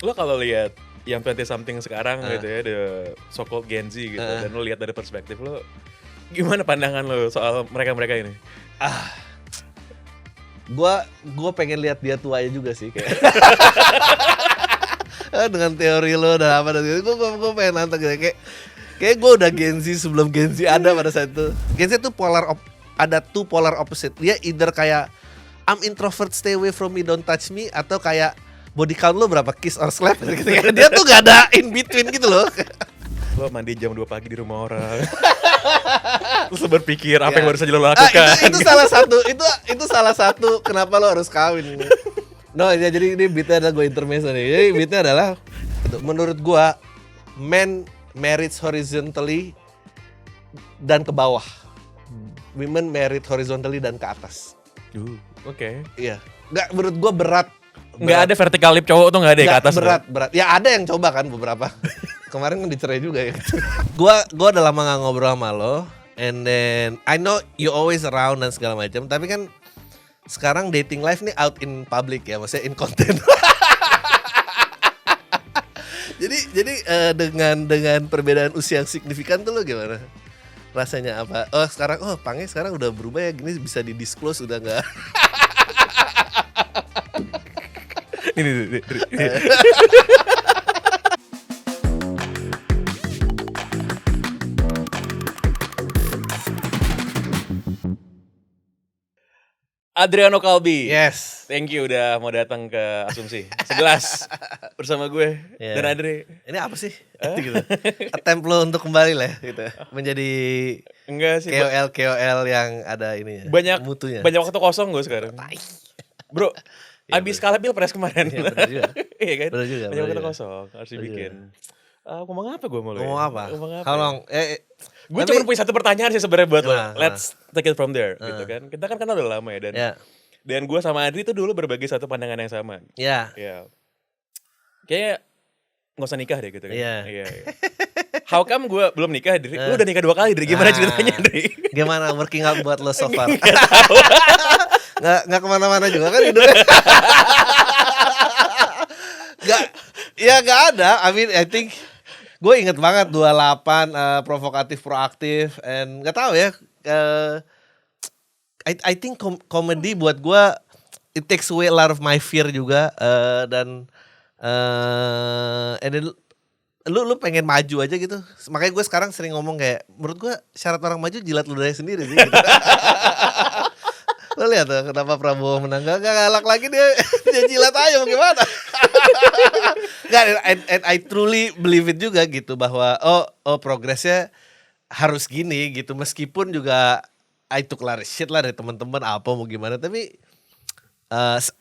lo kalau lihat yang 20 something sekarang gitu ya, the so called Gen Z gitu, dan lo lihat dari perspektif lo, gimana pandangan lo soal mereka-mereka ini? Gua pengen lihat dia tuanya juga sih kayak. Dengan teori lo dan apa dan gitu, gue pengen nantang gitu kayak gue udah Gen Z sebelum Gen Z ada pada saat itu. Gen Z tuh ada two polar opposite. Dia either kayak I'm introvert, stay away from me, don't touch me, atau kayak body count lo berapa kiss or slap gitu. Dia tuh gak ada in between gitu loh. Lo mandi jam 2 pagi di rumah orang. Terus lo berpikir apa yang baru saja lo lakukan. Itu salah satu kenapa lo harus kawin. No, ya, jadi ini beatnya adalah gue intermezzo nih. Jadi beatnya adalah menurut gue men married horizontally dan ke bawah, women married horizontally dan ke atas. Oke. Iya. Nggak, menurut gue berat. Nggak ada vertical lip cowok tuh nggak ada ya ke atas. Berat. Ya ada yang coba kan beberapa. Kemarin kan dicerai juga ya. Gua udah lama nggak ngobrol sama lo, and then I know you always around dan segala macam. Tapi kan sekarang dating life nih out in public ya, maksudnya in content. jadi dengan perbedaan usia yang signifikan tuh lo gimana? Rasanya apa? Oh sekarang, Pange sekarang udah berubah ya, gini bisa di disclose udah nggak? Ini. Adriano Kalbi. Yes. Thank you udah mau datang ke Asumsi. Segelas bersama gue dan Adri. Ini apa sih? Gitu. Attempt lo untuk kembali lah gitu. Menjadi enggak sih. KOL yang ada ininya. Mutunya. Banyak waktu kosong gue sekarang. Bro, abis kalah Pilpres kemarin. Iya benar juga. Iya kan? Benar juga. Banyak waktu kosong, harus dibikin. Ngomong apa gue mulai? Ngomong apa? Gue cuma punya satu pertanyaan sih sebenarnya buat lo. Let's take it from there, gitu kan. Kita kan kenal udah lama ya, dan gue sama Adri tuh dulu berbagi satu pandangan yang sama. Iya. Kayak nggak usah nikah deh gitu kan. Iya. How come gue belum nikah, Adri? Lu udah nikah 2 kali, Adri. Gimana ceritanya, Adri? Gimana working out buat lo so far? Nggak kemana-mana juga kan hidupnya. Nggak ada. I mean, I think gue inget banget 28 provokatif proaktif, and nggak tahu ya. I think comedy buat gue it takes away a lot of my fear juga, dan and then lu pengen maju aja gitu. Makanya gue sekarang sering ngomong kayak, menurut gue syarat orang maju jilat ludahnya sendiri sih gitu. Lo lihat tuh kenapa Prabowo menang, gak galak lagi dia jilat aja mau gimana. And I truly believe it juga gitu, bahwa progresnya harus gini gitu, meskipun juga I took a lot of shit lah dari teman-teman apa mau gimana, tapi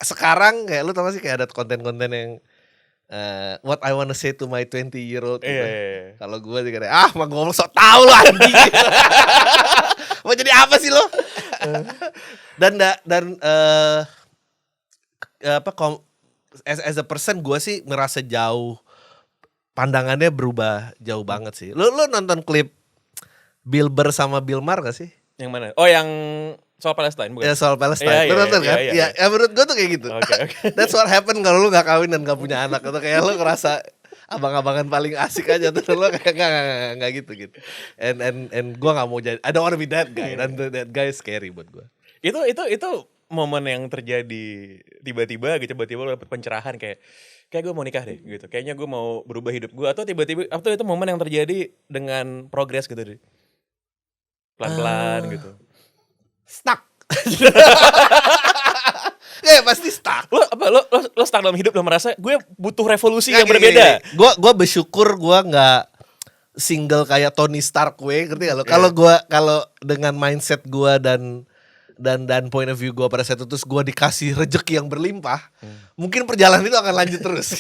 sekarang kayak lu tau gak sih kayak ada konten-konten yang what I wanna say to my 20-year-old gitu. Kalau gue sih kayak mah gue ngomong sok tau lah anjing. Mau jadi apa sih lo? Dan as a person gue sih ngerasa jauh, pandangannya berubah jauh banget sih. Lu nonton klip Bill Burr sama Bill Maher gak sih? Yang mana? Oh yang soal Palestine bukan? Ya soal Palestine. Lu nonton kan? Iya. Ya menurut gue tuh kayak gitu. Okay. That's what happen kalau lu gak kawin dan gak punya anak. Atau kayak lu ngerasa abang-abangan paling asik aja, terus lu kayak gak gitu. And gue gak mau jadi, I don't wanna be that guy. Dan that guy is scary buat gue. Itu momen yang terjadi tiba-tiba lo dapet pencerahan kayak gue mau nikah deh gitu. Kayaknya gue mau berubah hidup gue, atau tiba-tiba atau itu momen yang terjadi dengan progres gitu deh. Pelan-pelan gitu. Stuck. Pasti stuck. Lo stuck dalam hidup, lo merasa gue butuh revolusi yang berbeda. Gue bersyukur gue nggak single kayak Tony Stark gue, ngerti gak lo? Kalau dengan mindset gue dan point of view gue pada saat itu, terus gue dikasih rezeki yang berlimpah, mungkin perjalanan itu akan lanjut terus.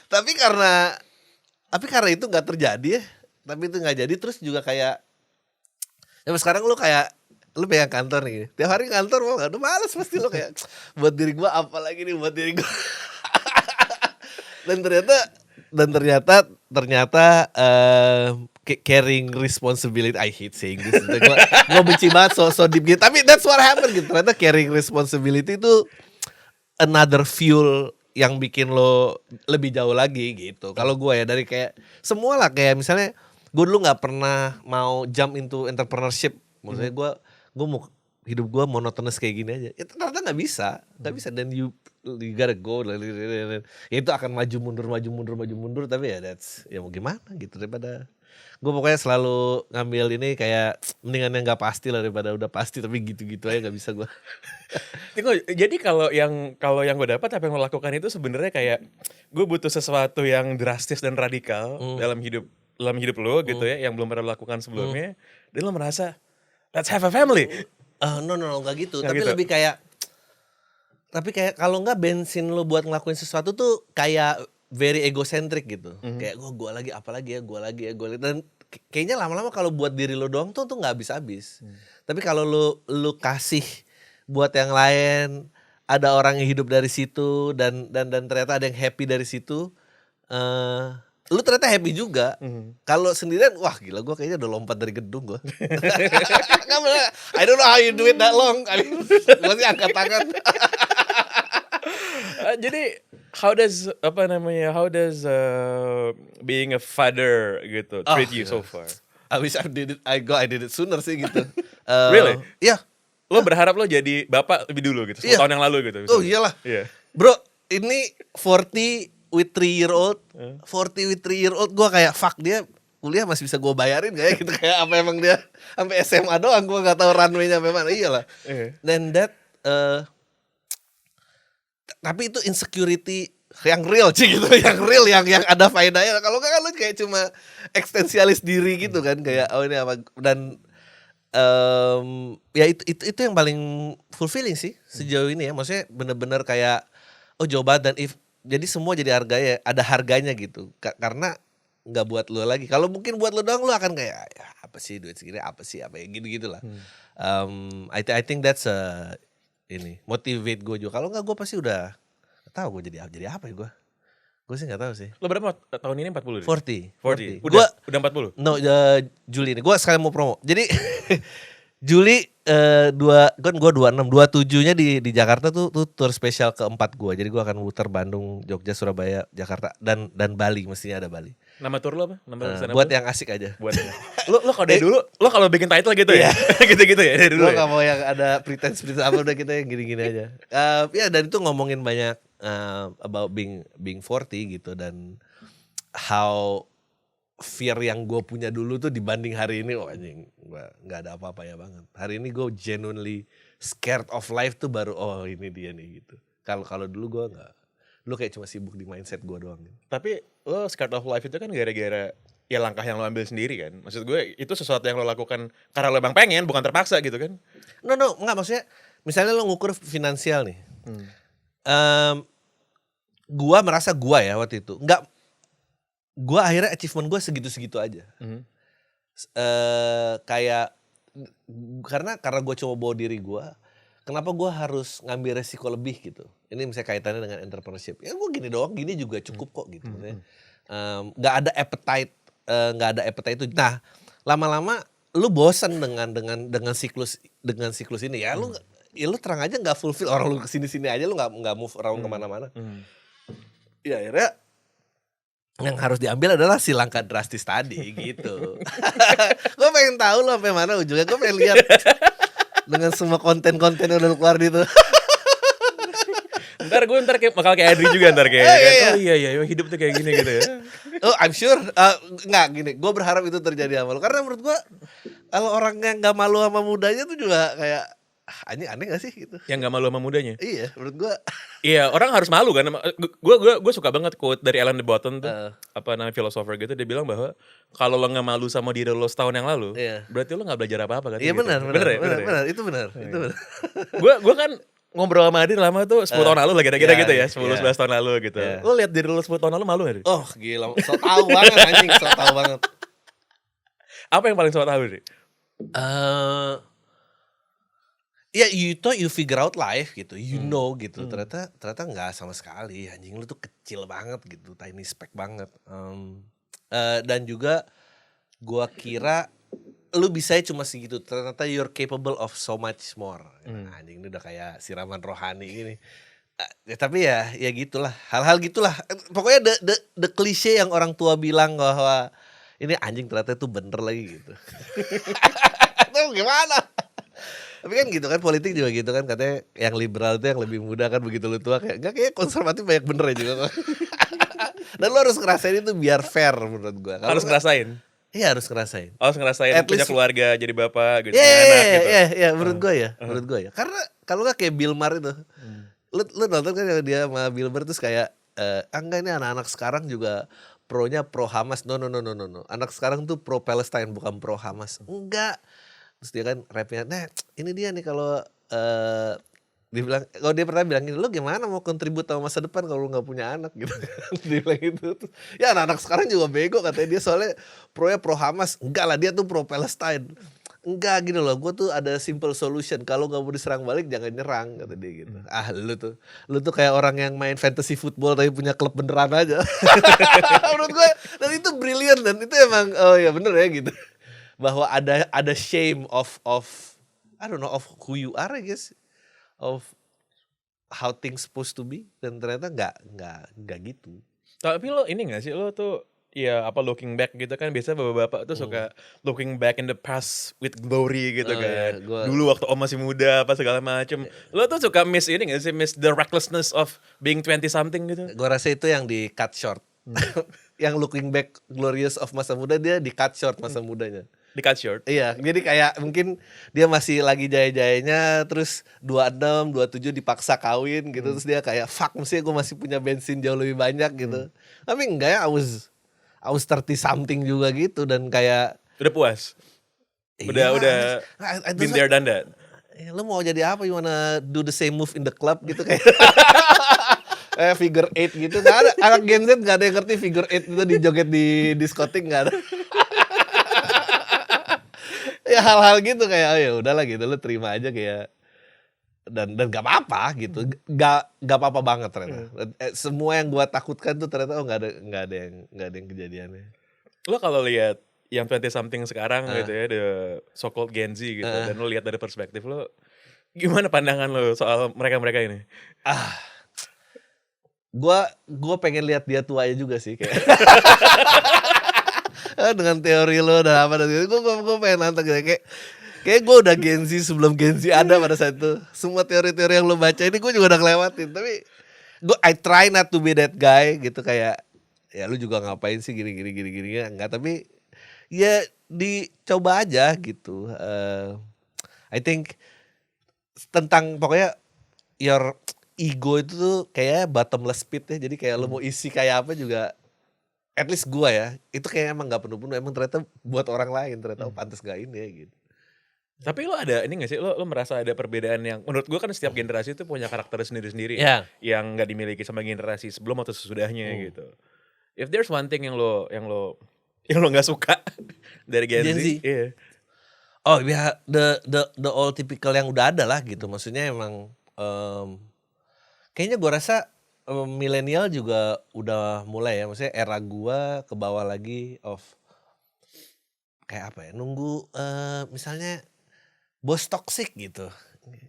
Tapi karena itu nggak terjadi ya. Tapi itu nggak jadi, terus juga kayak sekarang lu pengen kantor nih, tiap hari kantor mau nggak? Udah males pasti lo kayak buat diri gue apa lagi nih buat diri gue. dan ternyata carrying responsibility, I hate saying this. Gue benci banget so deep gitu. Tapi that's what happened gitu. Ternyata carrying responsibility itu another fuel yang bikin lo lebih jauh lagi gitu. Kalau gue ya dari kayak semua lah, kayak misalnya gue dulu nggak pernah mau jump into entrepreneurship. Maksudnya gue mau hidup gue monotonous kayak gini aja. Itu ternyata nggak bisa. Dan you gotta go. Ya itu akan maju mundur. Tapi ya ya mau gimana gitu, daripada gue pokoknya selalu ngambil ini kayak mendingan yang nggak pasti lah daripada udah pasti tapi gitu-gitu aja nggak bisa gue. Jadi kalau yang gue dapat apa yang lo lakukan itu sebenarnya kayak gue butuh sesuatu yang drastis dan radikal dalam hidup lo gitu ya, yang belum pernah lo lakukan sebelumnya, dan lo merasa let's have a family. No nggak gitu. Nggak Tapi gitu. lebih kayak kalau nggak bensin lo buat ngelakuin sesuatu tuh kayak very egocentric gitu. Kayak gue lagi gue lagi dan kayaknya lama-lama kalau buat diri lo doang tuh nggak habis-habis. Tapi kalau lo kasih buat yang lain, ada orang yang hidup dari situ dan ternyata ada yang happy dari situ, lu ternyata happy juga. Kalau sendirian, wah gila, gue kayaknya udah lompat dari gedung gue. I don't know how you do it that long. Gue sih angkat tangan. Jadi how does being a father gitu treat you so far? I wish I did it sooner sih gitu. Really? Iya. Lo berharap lo jadi bapak lebih dulu gitu, 10 tahun yang lalu gitu misalnya. Oh iyalah. Iya. Bro, ini 40 with 3-year-old. 40 with 3-year-old gue kayak fuck, dia kuliah masih bisa gue bayarin gak ya gitu, kayak apa emang dia sampai SMA doang, gue gak tahu runway-nya sampai mana. Iyalah. Dan tapi itu insecurity yang real sih gitu, yang real, yang ada faedahnya. Kalau enggak kan lu kayak cuma eksistensialis diri gitu kan, kayak oh ini apa, dan ya itu yang paling fulfilling sih sejauh ini ya. Maksudnya bener-bener kayak oh coba, dan jadi semua jadi harganya, ada harganya gitu. Karena nggak buat lo lagi. Kalau mungkin buat lo doang, lo akan kayak ya, apa sih duit segini, apa sih apa ya, gitu-gitulah. I think that's ini motivate gue juga. Kalau nggak gue pasti udah gak tahu gue jadi apa ya gue. Gue sih nggak tahu sih. Lo berapa tahun ini? 40? 40. Udah 40? No, Juli ini. Gue sekalian mau promo. Jadi Juli gue 27-nya di Jakarta tuh tour spesial keempat gue. Jadi gue akan muter Bandung, Jogja, Surabaya, Jakarta dan Bali, mestinya ada Bali. Nama tour lo apa? Buat yang asik aja. Buat lo kalau dari dulu, lo kalau bikin title gitu ya? Gitu-gitu ya dari dulu. Gue gak mau yang ada pretense apa, udah kita yang gini-gini aja. Ya dan itu ngomongin banyak about being 40 gitu, dan how fear yang gue punya dulu tuh dibanding hari ini, anjing gue nggak ada apa-apanya banget. Hari ini gue genuinely scared of life tuh baru ini dia nih gitu. Kalau dulu gue nggak, lu kayak cuma sibuk di mindset gue doang. Tapi lo scared of life itu kan gara-gara ya langkah yang lo ambil sendiri kan. Maksud gue itu sesuatu yang lo lakukan karena lo emang pengen, bukan terpaksa gitu kan. No nggak, maksudnya misalnya lo ngukur finansial nih. Gue merasa gue ya waktu itu nggak, gue akhirnya achievement gue segitu-segitu aja. Kayak karena gue coba bawa diri gue, kenapa gue harus ngambil resiko lebih gitu. Ini misalnya kaitannya dengan entrepreneurship. Ya gue gini doang, gini juga cukup kok gitu. Nggak ada appetite itu. Nah lama-lama lu bosan dengan siklus ini ya. Lu terang aja nggak fulfill, orang lu kesini-sini aja lu nggak move around kemana-mana. Ya akhirnya yang harus diambil adalah si langkah drastis tadi gitu. Gue pengen tahu lo sampai mana ujungnya. Gue pengen lihat dengan semua konten-konten yang udah keluar gitu. Ntar bakal kayak Adri juga ntar kayak iya. oh iya hidup tuh kayak gini gitu ya. Oh I'm sure nggak gini. Gue berharap itu terjadi sama lo, karena menurut gue kalau orang yang nggak malu sama mudanya tuh juga kayak aneh gak sih gitu. Yang gak malu sama mudanya. Iya menurut gue. Iya, orang harus malu kan. Gue suka banget quote dari Ellen DeBotton tuh, apa namanya, filosofer gitu. Dia bilang bahwa kalau lo nggak malu sama diri lo setahun yang lalu, berarti lo nggak belajar apa-apa kan. Iya gitu. benar. Itu benar. Gue kan ngobrol sama Adin lama tuh 10 tahun lalu lah kira-kira gitu ya, 10-11 tahun lalu gitu. Lo lihat diri lo 10 tahun lalu malu gak? Oh gila, so tau banget anjing, so tau banget. Apa yang paling so tau sih? Ya you thought you figure out life gitu, gitu. Ternyata nggak sama sekali. Anjing lu tuh kecil banget gitu, tiny speck banget. Dan juga gua kira lu bisa cuma segitu. Ternyata you're capable of so much more. Anjing ini udah kayak siraman rohani gini. Ya, tapi ya gitulah, hal-hal gitulah. Pokoknya the cliche yang orang tua bilang bahwa ini anjing ternyata itu bener lagi gitu. Itu gimana? Tapi kan gitu kan, politik juga gitu kan, katanya yang liberal itu yang lebih muda kan, begitu lu tua kayak enggak, kayak konservatif banyak bener ya juga kok. Dan lu harus ngerasain itu biar fair menurut gua. Kalau Harus enggak, ngerasain. iya harus ngerasain. Harus ngerasain At punya least keluarga, jadi bapak gitu, ya punya anak gitu. ya menurut Heeh. gua ya, Heeh. menurut gua ya. Karena kalau enggak kayak Bill Maher itu. Lu nonton kan yang dia sama Bill Maher terus kayak enggak, ini anak-anak sekarang juga pronya pro Hamas. No no no no no no. Anak sekarang tuh pro Palestine bukan pro Hamas. Enggak. Terus dia kan rapnya, nah ini dia nih kalau dia bilang, kalau dia pernah bilang gini, lu gimana mau kontribut sama masa depan kalau lu nggak punya anak gitu kan. Dia bilang gitu tuh. Ya anak-anak sekarang juga bego katanya, dia soalnya pro Hamas. Enggak lah, dia tuh pro Palestine. Enggak gini loh, gue tuh ada simple solution. Kalau nggak mau diserang balik jangan nyerang kata dia gitu. Ah lu tuh kayak orang yang main fantasy football tapi punya klub beneran aja. Menurut gue, dan itu brilliant, dan itu emang oh ya bener ya gitu. Bahwa ada shame of I don't know, of who you are I guess, of how things supposed to be, dan ternyata nggak gitu. Tapi lo ini gak sih, lo tuh ya apa looking back gitu kan, biasanya bapak-bapak tuh suka looking back in the past with glory gitu Oh kan. ya, gue Dulu waktu om masih muda apa segala macem. Lo tuh suka miss ini gak sih, miss the recklessness of being 20 something gitu? rasa itu yang di cut short. Yang looking back glorious of masa muda, dia di cut short masa mudanya. Di cut short. Iya, jadi kayak mungkin dia masih lagi jaya-jayanya, terus 26, 27 dipaksa kawin gitu, terus dia kayak fuck, mestinya gue masih punya bensin jauh lebih banyak gitu. Tapi enggak ya, I was 30 something juga gitu, dan kayak Udah puas? iya, Udah been there done that? lu mau jadi apa, you wanna do the same move in the club gitu kayak figure 8 gitu. Nggak ada, anak Gen Z gak ada yang ngerti figure 8 itu dijoget di diskotik, gak ada. Ya hal-hal gitu kayak oh ya udahlah gitu, lu terima aja kayak, dan gak apa-apa gitu, gak apa-apa banget ternyata. Semua yang gua takutkan tuh ternyata oh nggak ada yang kejadiannya. Lo kalau lihat yang 20 something sekarang gitu ya, the so called Gen Z gitu, dan lo lihat dari perspektif lo, gimana pandangan lo soal mereka-mereka ini? Gua pengen lihat dia tuanya juga sih kayak. Dengan teori lo dan apa dan gitu, gue pengen nantang gitu kayak gue udah Gen Z sebelum Gen Z ada pada saat itu. Semua teori-teori yang lo baca ini gue juga udah ngelewatin, tapi I try not to be that guy gitu, kayak ya lu juga ngapain sih gini ya enggak, tapi ya dicoba aja gitu. I think tentang pokoknya your ego itu tuh kayak bottomless pit ya, jadi kayak lo mau isi kayak apa juga, at least gua ya, itu kayak emang gak penuh-penuh, emang ternyata buat orang lain ternyata pantas gak ini ya gitu. Tapi lo ada ini gak sih, lo merasa ada perbedaan yang menurut gue kan setiap generasi itu punya karakter sendiri-sendiri Ya. yang nggak dimiliki sama generasi sebelum atau sesudahnya gitu. If there's one thing yang lo nggak suka dari Gen Gen Z, Z. iya. Oh ya, the all typical yang udah ada lah gitu, maksudnya emang kayaknya gua rasa milenial juga udah mulai ya, maksudnya era gua ke bawah lagi of kayak apa ya, nunggu misalnya bos toxic gitu.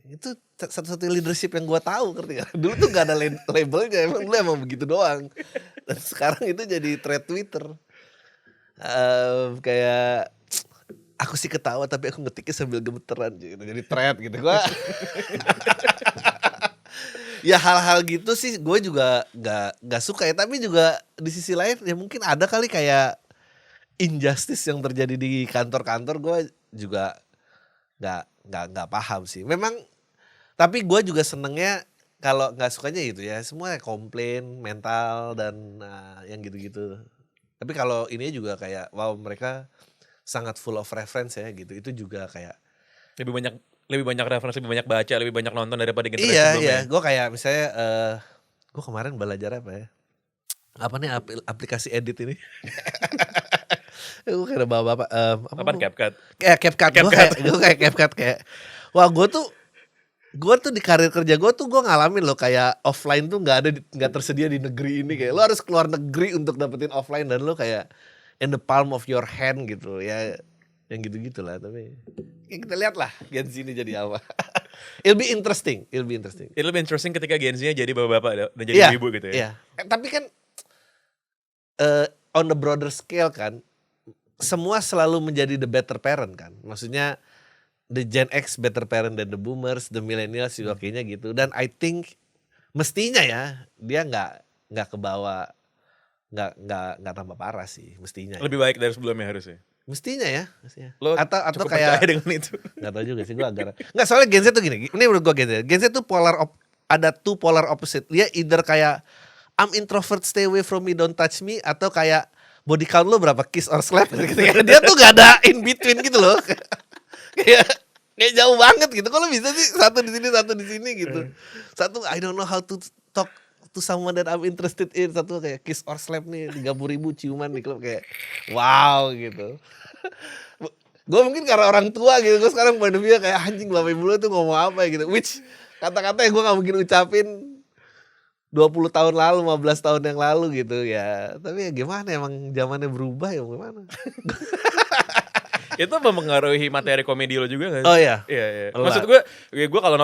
Itu satu-satunya leadership yang gua tahu, ngerti gak? Dulu tuh gak ada labelnya, emang begitu doang. Dan sekarang itu jadi thread Twitter. Kayak aku sih ketawa tapi aku ngetiknya sambil gemeteran gitu, jadi thread gitu gua. Ya hal-hal gitu sih gue juga gak suka ya, tapi juga di sisi lain ya mungkin ada kali kayak injustice yang terjadi di kantor-kantor, gue juga nggak paham sih. Memang, tapi gue juga senengnya kalau nggak sukanya gitu ya, semua komplain mental dan yang gitu-gitu. Tapi kalau ini juga kayak wow, mereka sangat full of reference ya gitu. Itu juga kayak lebih banyak referensi, lebih banyak baca, lebih banyak nonton daripada generasi iya, sebelumnya. Gue kayak misalnya gue kemarin belajar apa ya? Apa nih aplikasi edit ini? Gue kayak bapak Apaan CapCut? Kayak CapCut. Gue kayak CapCut kayak wah, gue tuh di karir kerja gue tuh gue ngalamin loh kayak offline tuh nggak tersedia di negeri ini, kayak lo harus keluar negeri untuk dapetin offline, dan lo kayak in the palm of your hand gitu ya, yang gitu-gitu lah. Tapi ya kita lihat lah Gen Z ini jadi apa. It'll be interesting. It'll be interesting ketika Gen Z-nya jadi bapak-bapak dan jadi Iya, ibu gitu ya. Iya. Tapi kan on the broader scale kan, semua selalu menjadi the better parent kan. Maksudnya the Gen X better parent than the boomers, the millennials juga kayaknya gitu. Dan I think mestinya ya dia nggak kebawa, nggak tambah parah sih mestinya. Lebih baik dari sebelumnya harusnya. Mestinya ya, Lo atau cukup kayak percaya dengan itu. Nggak tahu juga sih gue agak. Nggak, soalnya Gen Z tuh gini. Ini menurut gue Gen Z tuh ada two polar opposite. Dia either kayak I'm introvert, stay away from me, don't touch me, atau kayak body count lo berapa, kiss or slap gitu. Dia tuh gak ada in between gitu loh. kayak jauh banget gitu. Kalau bisa sih satu di sini gitu. Satu I don't know how to talk to someone that I'm interested in. Satu kayak kiss or slap nih 30.000 ciuman di klub, kayak wow gitu. Gue mungkin karena orang tua gitu, gue sekarang point of view kayak anjing bapak ibu lo tuh ngomong apa gitu. Which kata-kata yang gue gak mungkin ucapin 20 tahun lalu, 15 tahun yang lalu gitu ya. Tapi ya gimana, emang zamannya berubah ya gimana. Itu mempengaruhi materi komedi lo juga gak sih? Oh iya. Iya. Maksud gue kalau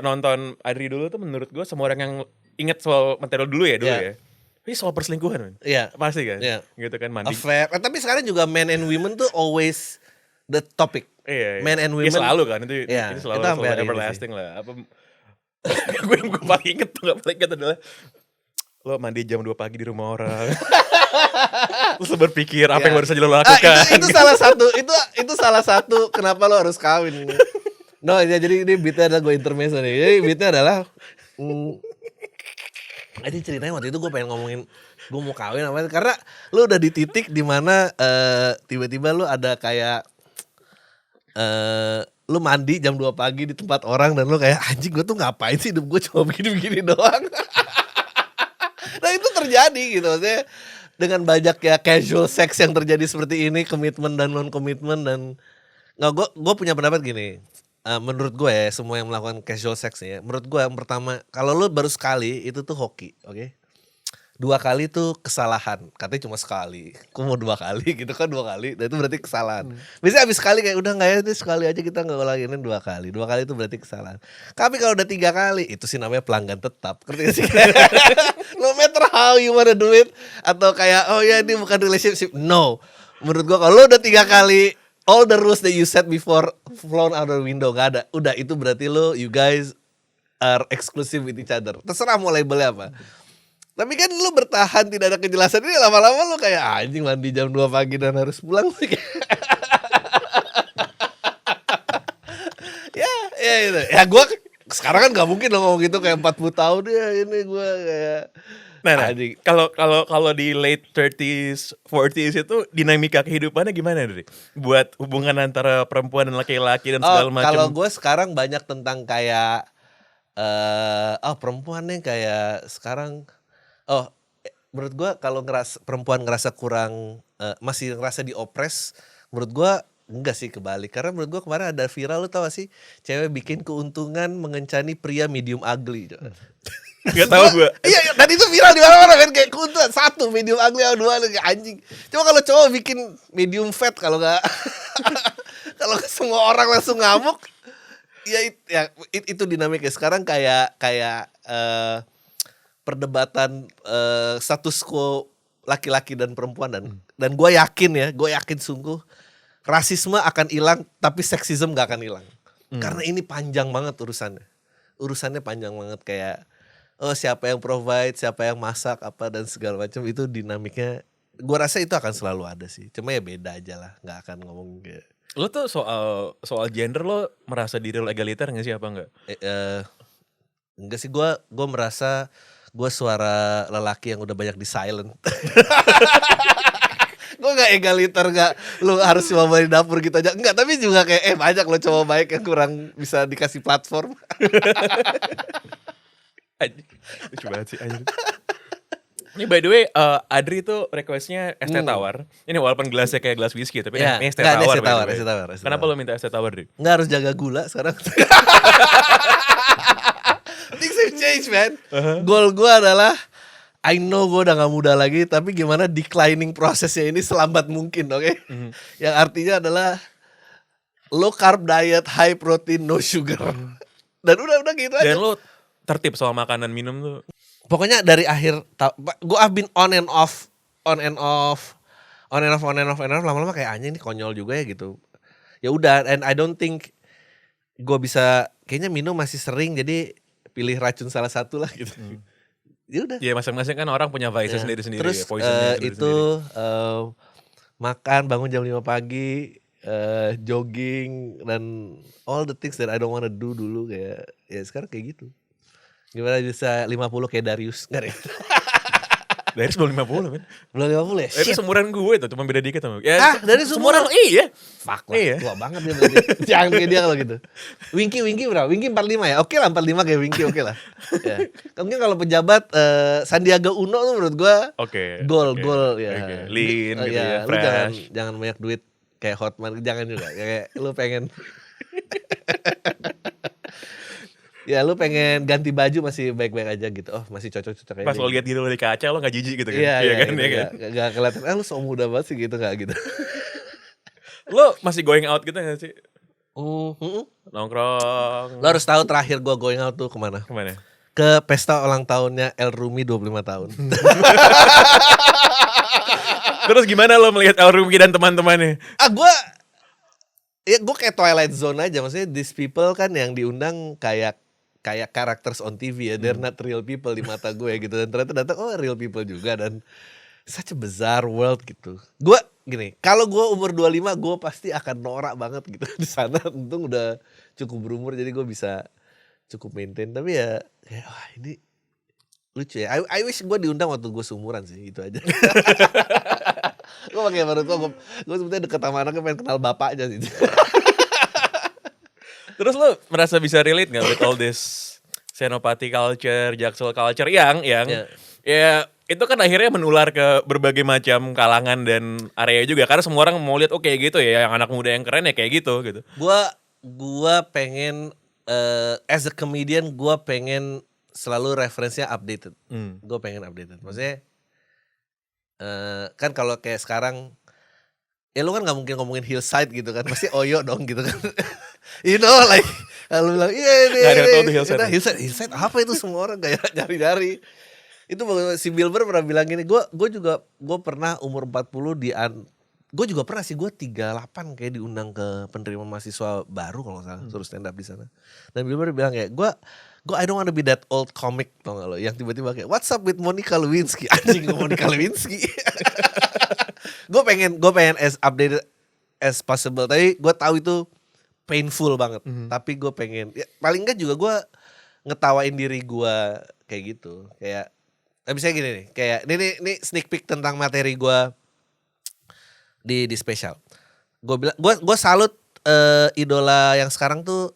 nonton Adri dulu tuh menurut gue semua orang yang inget soal materi dulu ya Iya. Ini soal perselingkuhan man. Iya. Pasti kan? Iya. Gitu kan, mandi. Affair. Tapi sekarang juga men and women tuh always the topic. Iya. Men and women. Ya selalu kan, itu Iya, selalu itu sampai hari ini everlasting lah. Apa gue paling inget adalah lo mandi jam 2 pagi di rumah orang. Terus lo berpikir apa yang baru saja lo lakukan. Itu salah satu kenapa lo harus kawin. No, ya, jadi ini beatnya adalah gue intermezzo nih. Jadi beatnya adalah ini ceritanya waktu itu gue pengen ngomongin gue mau kawin apa, karena lo udah di titik dimana tiba-tiba lo ada kayak lu mandi jam 2 pagi di tempat orang dan lu kayak anjing gue tuh ngapain sih, hidup gue cuma begini-begini doang. Nah itu terjadi gitu, maksudnya dengan banyak ya casual sex yang terjadi seperti ini, komitmen dan non komitmen. Dan nggak, gue punya pendapat gini, menurut gue ya semua yang melakukan casual sex ya, menurut gue yang pertama, kalau lu baru sekali itu tuh hoki, oke? 2 kali tuh kesalahan, katanya cuma sekali, kok mau 2 kali gitu kan, 2 kali, nah itu berarti kesalahan. Biasanya abis sekali kayak udah nggak ya, itu sekali aja kita nggak ulangin, 2 kali itu berarti kesalahan. Tapi kalau udah 3 kali, itu sih namanya pelanggan tetap, ngerti gak sih? No matter how you wanna do it, atau kayak oh ya ini bukan relationship, no. Menurut gua kalau udah 3 kali, all the rules that you set before flown out the window, gak ada. Udah itu berarti you guys are exclusive with each other. Terserah mau labelnya apa. Tapi kan lu bertahan tidak ada kejelasan, ini lama-lama lu kayak anjing mandi jam 2 pagi dan harus pulang. ya itu. Ya gue sekarang kan gak mungkin lo ngomong gitu kayak 40 tahun ya ini gue kayak. Nah, kalau di late 30s, 40s itu dinamika kehidupannya gimana Dri? Buat hubungan antara perempuan dan laki-laki dan segala macam. Kalau gue sekarang banyak tentang kayak perempuan nih kayak sekarang. Menurut gue kalau perempuan ngerasa kurang, masih ngerasa diopres, menurut gue enggak sih, kebalik. Karena menurut gue kemarin ada viral, lu tau gak sih, cewek bikin keuntungan mengencani pria medium ugly. Gak tau gue. Iya, dan itu viral di mana-mana kan, kayak keuntungan 1 medium ugly, 2 kayak anjing. Cuma kalau cowok bikin medium fat, kalau nggak kalau semua orang langsung ngamuk, itu dinamiknya sekarang kayak perdebatan status quo laki-laki dan perempuan, dan gue yakin sungguh rasisme akan hilang tapi seksisme gak akan hilang. Karena ini panjang banget urusannya panjang banget, kayak siapa yang provide, siapa yang masak apa dan segala macam, itu dinamiknya gue rasa itu akan selalu ada sih, cuma ya beda aja lah, nggak akan ngomong kayak. Lo tuh soal gender lo merasa diri lo egaliter nggak sih, apa enggak? Enggak sih, gue merasa gue suara lelaki yang udah banyak di silent. Gue gak egaliter, gak lu harus cuma di dapur gitu aja. Enggak, tapi juga kayak banyak lo cowok baik yang kurang bisa dikasih platform. Lucu banget sih anjir. Ini by the way, Adri tuh requestnya es teh tawar. Ini walaupun gelasnya kayak gelas whisky, tapi ini es teh tawar. Kenapa lo minta es teh tawar, Dri? Nggak harus jaga gula sekarang. Things have changed, man. Goal gue adalah I know gue udah gak muda lagi, tapi gimana declining prosesnya ini selambat mungkin, oke? Yang artinya adalah low carb diet, high protein, no sugar. Dan udah gitu aja. Dan lo tertib soal makanan minum tuh. Pokoknya dari akhir gue I've been on and off lama-lama kayak anjing ini konyol juga ya gitu. Ya udah, and I don't think gue bisa, kayaknya minum masih sering, jadi pilih racun salah satu lah gitu. Ya udah. Ya masing-masing kan orang punya vice sendiri-sendiri. Terus ya, poisonnya itu makan bangun jam 5 pagi, jogging dan all the things that I don't wanna do dulu kayak ya sekarang kayak gitu. Gimana bisa 50 kayak Darius? Enggak deh. Darius belum 50 men. Belum 50 ya? Itu Shit. seumuran gue itu, cuma beda dikit sama. Ya, Darius seumuran lo, iya. Fuck lah, Iya. tua banget dia berarti. Jangan kayak dia kalau gitu. Winky berapa? Winky 45 ya? Oke lah 45 kayak Winky, oke lah. Ya. Mungkin kalau pejabat Sandiaga Uno tuh menurut gua Oke. goal ya. Oke. Lean gitu ya, Lu fresh. jangan banyak duit kayak Hotman, jangan juga. Kayak lu pengen ya lu pengen ganti baju masih baik-baik aja gitu. Oh, masih cocok-cocok aja. Pas lo lihat diri lo di kaca lo gak jijik gitu kan. Iya kan? gitu, Iya kan? Gak kelihatan, lu so muda banget sih gitu, gak gitu. Lo masih going out gitu gak sih? Nongkrong. Lo harus tahu terakhir gua going out tuh kemana? Kemana? Ke pesta ulang tahunnya El Rumi 25 tahun. Terus gimana lo melihat El Rumi dan teman-temannya? Gue kayak Twilight Zone aja, maksudnya these people kan yang diundang kayak characters on TV ya, they're not real people di mata gue gitu, dan ternyata datang real people juga, dan such a bizarre world gitu. Gue gini, kalau gue umur 25 gue pasti akan norak banget gitu di sana. Untung udah cukup berumur jadi gue bisa cukup maintain, tapi ya kayak wah ini lucu ya. I wish gue diundang waktu gue seumuran sih, itu aja. Gue pakai baru gue sebetulnya deket sama anaknya, pengen kenal bapaknya sih. Terus lo merasa bisa relate gak with all this senopati culture, jaksel culture yang ya itu kan akhirnya menular ke berbagai macam kalangan dan area juga, karena semua orang mau lihat gitu ya, yang anak muda yang keren ya kayak gitu. Gua pengen as a comedian gua pengen selalu referensinya updated. Gue pengen updated. Maksudnya kan kalau kayak sekarang ya lu kan nggak mungkin ngomongin hillside gitu kan, pasti Oyo dong gitu kan. You know like lu bilang hillside apa itu, semua orang kayak nyari-nyari. Itu si Bilber pernah bilang gini, gue pernah umur 40 gue juga pernah sih, gue 38 kayak diundang ke penerimaan mahasiswa baru kalau nggak salah, suruh stand up di sana. Dan Bilber bilang kayak gue I don't wanna be that old comic, tau gak lo, yang tiba-tiba kayak what's up with Monica Lewinsky, anjing Monica Lewinsky. Gue pengen as updated as possible, tapi gue tahu itu painful banget. Tapi gue pengen ya, paling enggak juga gue ngetawain diri gue kayak gitu. Kayak misalnya gini nih, kayak ini sneak peek tentang materi gue di spesial. Gue salut idola yang sekarang tuh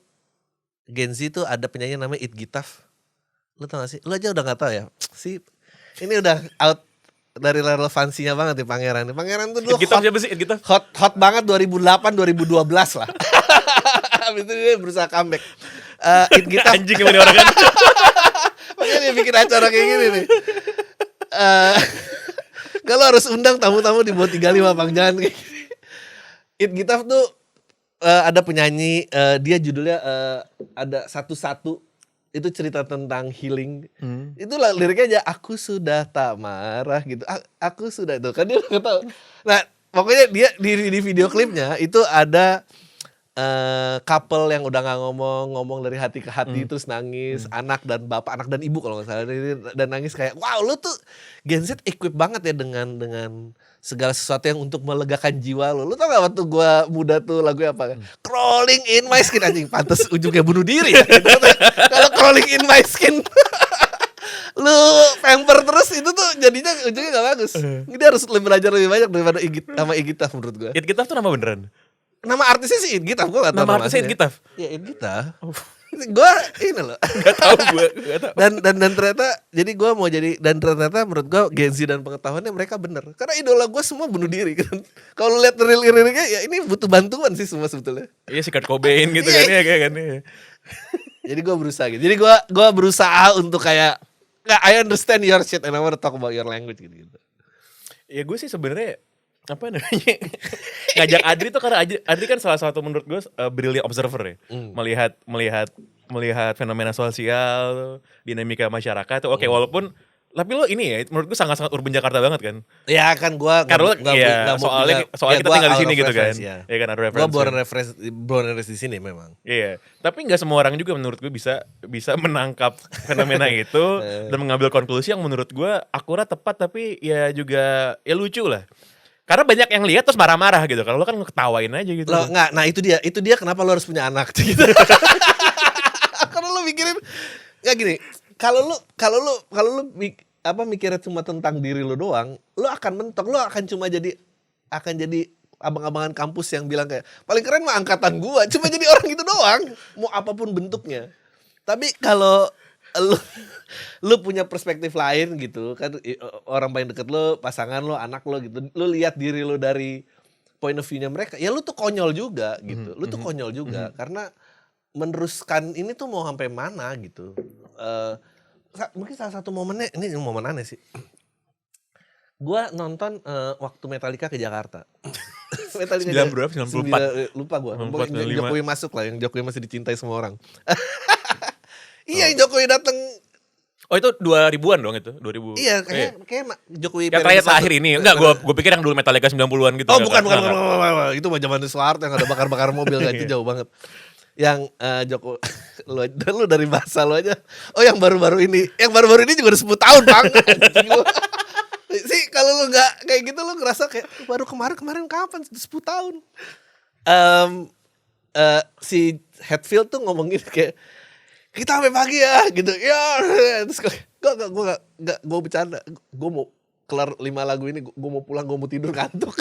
Gen Z tuh, ada penyanyi namanya It Gitaf. Lu tau gak sih? Lu aja udah gak tau ya? Ini udah out dari relevansinya banget nih Pangeran. Pangeran tuh dulu hot banget 2008 2012 lah. Habis itu dia berusaha comeback. It Gitaf anjing yang orang kan. Makanya dia bikin acara kayak gini nih. Kalau harus undang tamu-tamu di bawah 35 Bang, jangan kayak gini. It Gitaf tuh ada penyanyi, dia judulnya ada satu-satu. Itu cerita tentang healing. Itu liriknya aja, aku sudah tak marah gitu. Aku sudah itu kan dia nggak tahu. Nah pokoknya dia di video klipnya itu ada couple yang udah nggak ngomong dari hati ke hati, terus nangis, anak dan bapak, anak dan ibu kalau nggak salah, dan nangis kayak wow, lu tuh Gen Z equip banget ya dengan segala sesuatu yang untuk melegakan jiwa lo. Lu tau gak waktu gue muda tuh lagunya apa? Crawling in my skin, anjing pantes ujungnya bunuh diri ya. Kalau crawling in my skin lu pamper terus, itu tuh jadinya ujungnya gak bagus. Dia harus belajar lebih banyak daripada Igitaf menurut gue. It Gitaf tuh nama beneran? Nama artisnya sih It Gitaf, gue gak tau nama artisnya It Gitaf? Ya It Gitaf. Gue ini loh gak tahu gue dan ternyata jadi gue mau jadi, dan ternyata menurut gue Gen Z dan pengetahuannya mereka bener, karena idola gue semua bunuh diri kan. Kalau lihat liriknya ya ini butuh bantuan sih semua sebetulnya. Iya si Kurt Cobain gitu kan ya kayak kan. Jadi gue berusaha gitu. Jadi gue berusaha untuk kayak I understand your shit and I want to talk about your language gitu. Ya gue sih sebenarnya apa namanya ngajak Adri tuh karena Adri kan salah satu menurut gue brilliant observer ya, melihat melihat fenomena sosial, dinamika masyarakat. Oke, walaupun tapi lo ini ya, menurut gue sangat-sangat urban Jakarta banget kan. Ya kan gue Karena iya, soalnya kita tinggal di sini gitu kan. Ya Iya kan, ada gue referensi. born and raised di sini memang. Iya, tapi nggak semua orang juga menurut gue bisa menangkap fenomena itu dan mengambil konklusi yang menurut gue akurat, tepat, tapi ya juga ya lucu lah. Karena banyak yang lihat terus marah-marah gitu. Kalau lo kan ngeketawain aja gitu. Lo nggak, nah itu dia kenapa lo harus punya anak gitu. Karena lo mikirin nggak gini. Kalau lu mikirnya cuma tentang diri lu doang, lu akan mentok, lu akan jadi abang-abangan kampus yang bilang kayak paling keren mah angkatan gua, cuma jadi orang itu doang, mau apapun bentuknya. Tapi kalau lu punya perspektif lain gitu kan, orang paling deket lu, pasangan lu, anak lu gitu, lu lihat diri lu dari point of view-nya mereka, ya lu tuh konyol juga gitu. Lu tuh konyol juga karena meneruskan ini tuh mau sampai mana gitu. Mungkin salah satu momennya, ini momen aneh sih. Gua nonton waktu Metallica ke Jakarta. Metallica 94. Lupa gua. 94, Yang 95. Jokowi masuk lah, yang Jokowi masih dicintai semua orang. Iya, yang Jokowi datang. Oh itu 2000-an dong itu, 2000. Iya, kayak Jokowi yang terakhir ini. Enggak, gue pikir yang dulu Metallica 90-an gitu. Oh, bukan. Itu mah zaman Soeharto yang ada bakar-bakar mobil kan, itu jauh banget. Yang Joko lu dari bahasa lu aja. Oh, yang baru-baru ini juga udah 10 tahun, Bang. Sih kalau lu enggak kayak gitu lu ngerasa kayak baru kemarin kapan 10 tahun. Si Hatfield tuh ngomongin kayak kita sampai pagi ya gitu. Ya, terus gue bercanda. Gue mau kelar 5 lagu ini, gue mau pulang, gue mau tidur, ngantuk.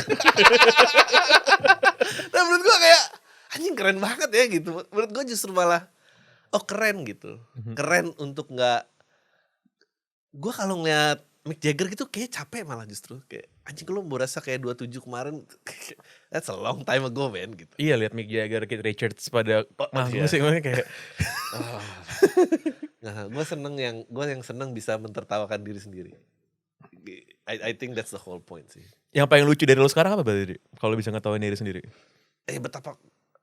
Dan menurut gue kayak anjing keren banget ya gitu. Menurut gue justru malah keren gitu. Keren untuk nggak. Gue kalau ngeliat Mick Jagger gitu kayak capek malah justru. Kayak anjing lu berasa kayak 27 kemarin. That's a long time ago, man gitu. Iya, lihat Mick Jagger, Keith Richards pada iya. musik kayak Nah, gue yang seneng bisa mentertawakan diri sendiri. I think that's the whole point sih. yang paling lucu dari lo sekarang apa berarti? Kalau bisa ngetawain diri sendiri.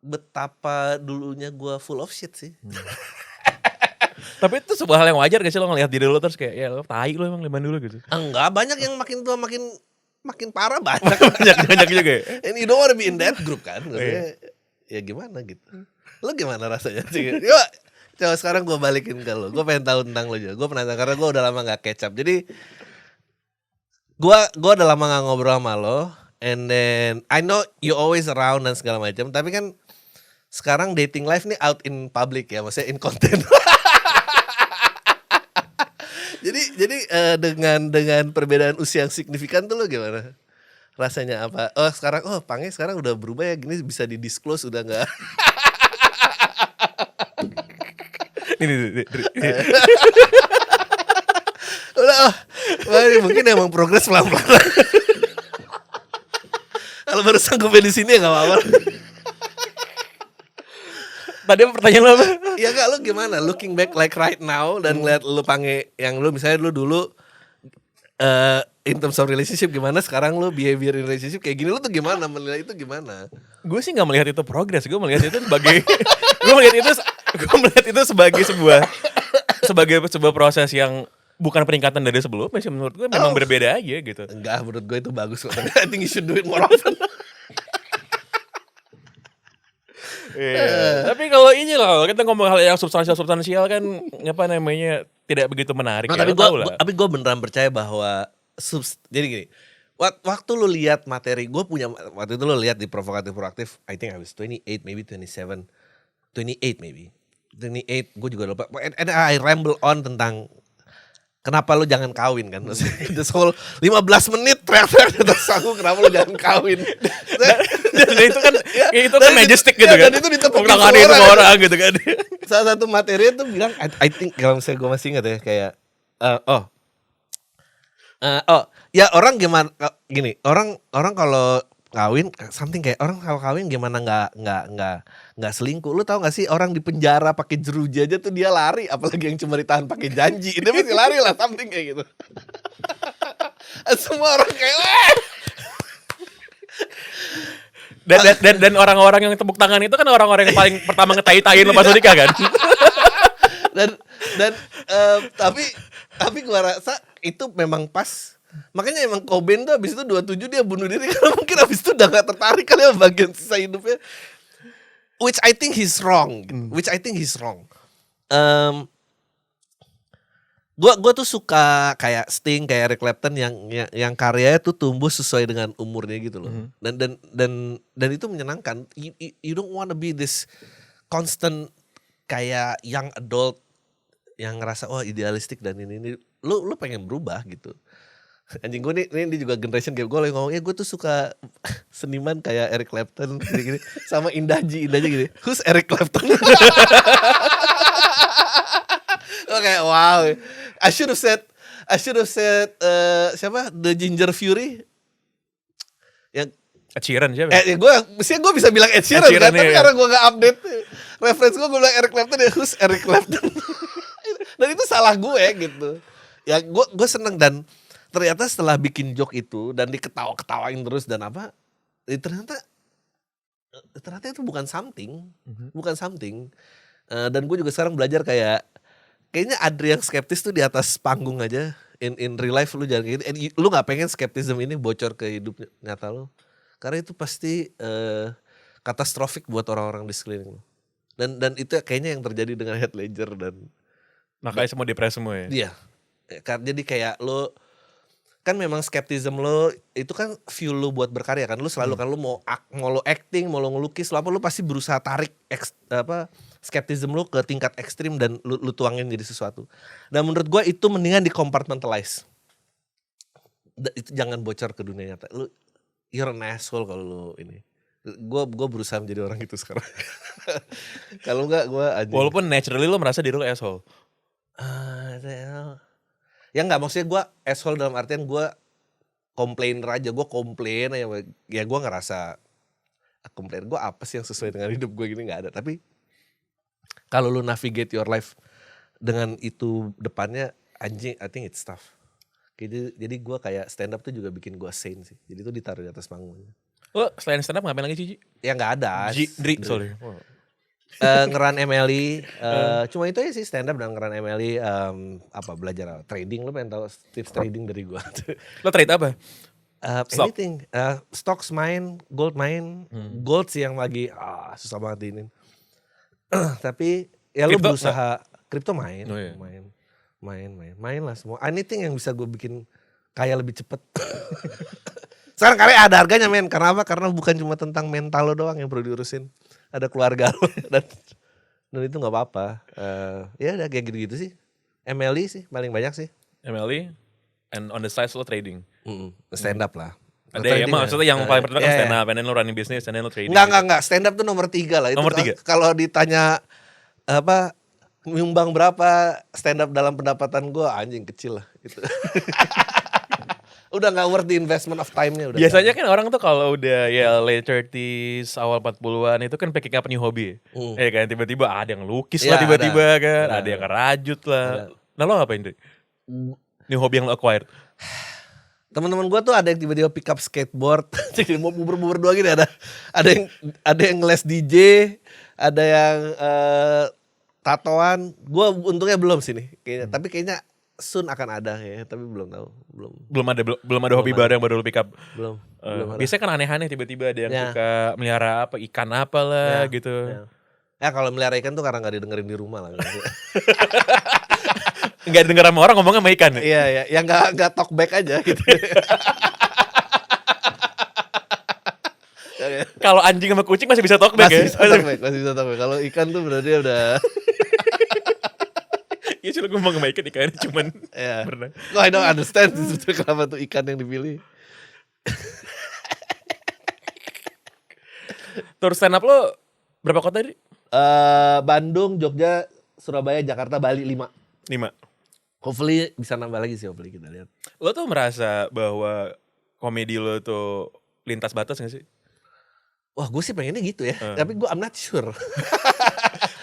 Betapa dulunya gue full of shit sih. Tapi itu sebuah hal yang wajar gak sih lo ngelihat diri lo terus kayak ya lo tai lo emang zaman dulu gitu. Enggak, banyak yang makin tua makin parah banyak. banyak juga ya? And you don't wanna be in that group kan. Maksudnya, ya gimana gitu. Lo gimana rasanya sih? Yuk, coba sekarang gue balikin ke lo. Gue pengen tahu tentang lo juga. Gue penasaran karena gue udah lama gak catch up. Jadi gue udah lama gak ngobrol sama lo. And then I know you always around dan segala macam. Tapi kan sekarang dating life nih out in public ya. Maksudnya in content. Jadi dengan perbedaan usia yang signifikan tuh lo gimana? Rasanya apa? Sekarang Pange sekarang udah berubah ya, gini bisa di-disclose udah enggak? Ini. Udah, mungkin emang progres pelan-pelan. Kalau baru sanggupnya di sini ya enggak apa-apa. Tadi pertanyaan lo apa? Ya enggak, lu gimana? Looking back like right now dan ngeliat lu Pange yang lu misalnya lu dulu in terms of relationship gimana, sekarang lu behavior in relationship kayak gini, lu tuh gimana menilai itu gimana? Gue sih nggak melihat itu progres, gue melihat itu sebagai gue melihat itu sebagai sebuah proses yang bukan peningkatan dari sebelumnya sih, menurut gue memang berbeda aja gitu. Enggak, menurut gue itu bagus kok. I think you should do it more often. Iya. Tapi kalau ini loh, kita ngomong hal yang substansial kan apa namanya tidak begitu menarik. Nah, ya, tapi gue beneran percaya bahwa jadi gini, waktu lu lihat materi, waktu itu lu lihat di Provokatif Proaktif, I think I was 28 maybe 27, 28 maybe 28, gue juga lupa. And I ramble on tentang kenapa lu jangan kawin kan. This whole 15 menit teriak-teriak di atas aku, kenapa lu jangan kawin. Dan itu kan itu kan majestic gitu kan. Dan itu ditepukin semua orang gitu kan. Salah satu materi itu bilang, I think kalau misalnya gue masih ingat ya kayak ya orang gimana gini, orang kalau kawin something kayak orang kalau kawin gimana nggak selingkuh. Lu tahu nggak sih orang di penjara pakai jeruji aja tuh dia lari, apalagi yang cuma ditahan pakai janji, dia mesti lari lah, something kayak gitu. Semua orang kayak dan orang-orang yang tepuk tangan itu kan orang-orang yang paling pertama ngetai-taiin lo pas nikah kan. Tapi gua rasa itu memang pas. Makanya emang Cobain tuh abis itu 27 dia bunuh diri karena mungkin abis itu udah gak tertarik kali ya bagian sisa hidupnya. Which I think he's wrong. Gua tuh suka kayak Sting, kayak Eric Clapton yang karyanya tuh tumbuh sesuai dengan umurnya gitu loh. Dan itu menyenangkan. You don't wanna be this constant kayak young adult yang ngerasa idealistik dan ini. Lu pengen berubah gitu. Anjing gue ini juga generation gap. Gue lagi ngomong gue tuh suka seniman kayak Eric Clapton gini sama Indaji gini. Who's Eric Clapton? Oke, wow. I should have said siapa? The Ginger Fury. Yang Ed Sheeran siapa? Gue bisa bilang Ed Sheeran kan, tapi karena gue gak update reference gue bilang Eric Clapton ya. Who's Eric Clapton? Dan itu salah gue gitu. Ya gue seneng dan ternyata setelah bikin joke itu dan diketawa-ketawain terus dan apa, ternyata itu bukan something. Dan gue juga sekarang belajar kayaknya Adri yang skeptis tuh di atas panggung aja. In real life lu jangan kayak gitu. Lu nggak pengen skeptisme ini bocor ke hidup nyata lu, karena itu pasti katastrofik buat orang-orang di sekeliling lu. Dan itu kayaknya yang terjadi dengan Heath Ledger dan makanya semua depresi semua ya. Iya. Jadi kayak lu kan memang skeptism lo itu kan fuel lo buat berkarya kan. Lu selalu kan lu mau lo acting, mau lo ngelukis, lu pasti berusaha tarik skeptism lo ke tingkat ekstrim dan lu tuangin jadi sesuatu. Dan menurut gua itu mendingan di compartmentalize. Itu jangan bocor ke dunia nyata. You're an asshole kalau lu ini. Gua berusaha menjadi orang itu sekarang. Kalau enggak gua aja. Walaupun naturally lo merasa diri lo asshole. Ya enggak, maksudnya gue asshole dalam artian gue komplainer aja. Gue komplain aja. Ya gue ngerasa komplain gue apa sih yang sesuai dengan hidup gue gini, gak ada. Tapi kalau lu navigate your life dengan itu depannya, anjing, I think it's tough. Jadi gue kayak stand up tuh juga bikin gue sane sih. Jadi itu ditaruh di atas panggung. Lo selain stand up ngapain lagi Cici? Ya gak ada. Sorry. Ngeran MLI, cuma itu aja sih, stand up dan ngeran MLI, belajar trading. Lo pengen tahu tips trading dari gua? Lo trade apa? Anything, stocks main, gold main, gold sih yang lagi susah banget diinin. Tapi ya lo berusaha, kripto main, main lah semua. Anything yang bisa gue bikin kaya lebih cepet. Sekarang karya ada harganya men, karena apa? Karena bukan cuma tentang mental lo doang yang perlu diurusin. Ada keluarga lo dan itu nggak apa-apa. Ya udah kayak gitu-gitu sih. MLI sih paling banyak sih. MLI and on the side lo trading. Stand up lah. Ada ya maksudnya yang paling pertama kan stand up, and then lo running business, and then lo trading. Enggak. Stand up tuh nomor 3 lah. Itu nomor 3. Kalau ditanya nyumbang berapa stand up dalam pendapatan gue, anjing kecil lah gitu. Udah gak worth the investment of time-nya. Biasanya kan orang tuh kalau udah ya late 30s, awal 40-an itu kan picking up new hobby. Ya kan tiba-tiba ada yang lukis lah tiba-tiba kan, ada yang ngerajut lah. Nah lo ngapain deh? New hobby yang lo acquired? Teman-teman gue tuh ada yang tiba-tiba pick up skateboard. Jadi mau bubur-bubur doang gini, ada yang les DJ, ada yang tatoan. Gue untungnya belum sih nih kayaknya, tapi kayaknya soon akan ada ya, tapi belum tahu. Belum ada hobi baru yang baru lu pick up. Belum biasanya kan aneh-aneh tiba-tiba ada yang suka melihara ikan apalah gitu. Ya kalau melihara ikan tuh karena enggak didengerin di rumah lah. Enggak didengar sama orang ngomongnya sama ikan. Iya, yang enggak talk back aja gitu. Kalau anjing sama kucing masih bisa talk back ya. Masih bisa talk back. Kalau ikan tuh berarti udah Iya sih, gue mau ngemaikan ikan cuman berenang. No, I don't understand kenapa tuh ikan yang dipilih. Tour stand up lo berapa kota tadi? Bandung, Jogja, Surabaya, Jakarta, Bali 5. Hopefully bisa nambah lagi sih, hopefully kita lihat. Lo tuh merasa bahwa komedi lo tuh lintas batas gak sih? Wah gue sih pengennya gitu ya, tapi gue I'm not sure.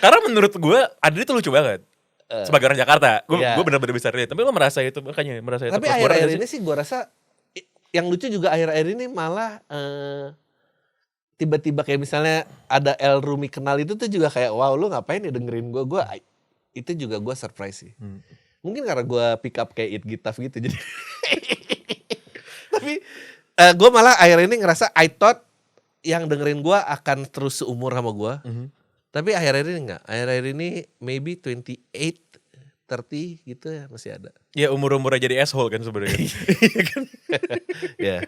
Karena menurut gue Adri tuh lucu banget. Sebagai orang Jakarta, gue benar-benar bisa relate. Tapi lo merasa itu, makanya merasa itu. Tapi akhir-akhir ini sih gue rasa yang lucu juga akhir-akhir ini malah tiba-tiba kayak misalnya ada El Rumi kenal itu tuh juga kayak wow lu ngapain ya dengerin gue Itu juga gue surprise sih. Mungkin karena gue pick up kayak It Gitaf gitu jadi. Tapi gue malah akhir ini ngerasa I thought yang dengerin gue akan terus seumur sama gue. Tapi akhir-akhir ini enggak. Akhir-akhir ini maybe 28, 30 gitu ya masih ada. Ya umur-umurnya jadi asshole kan sebenarnya. Ya,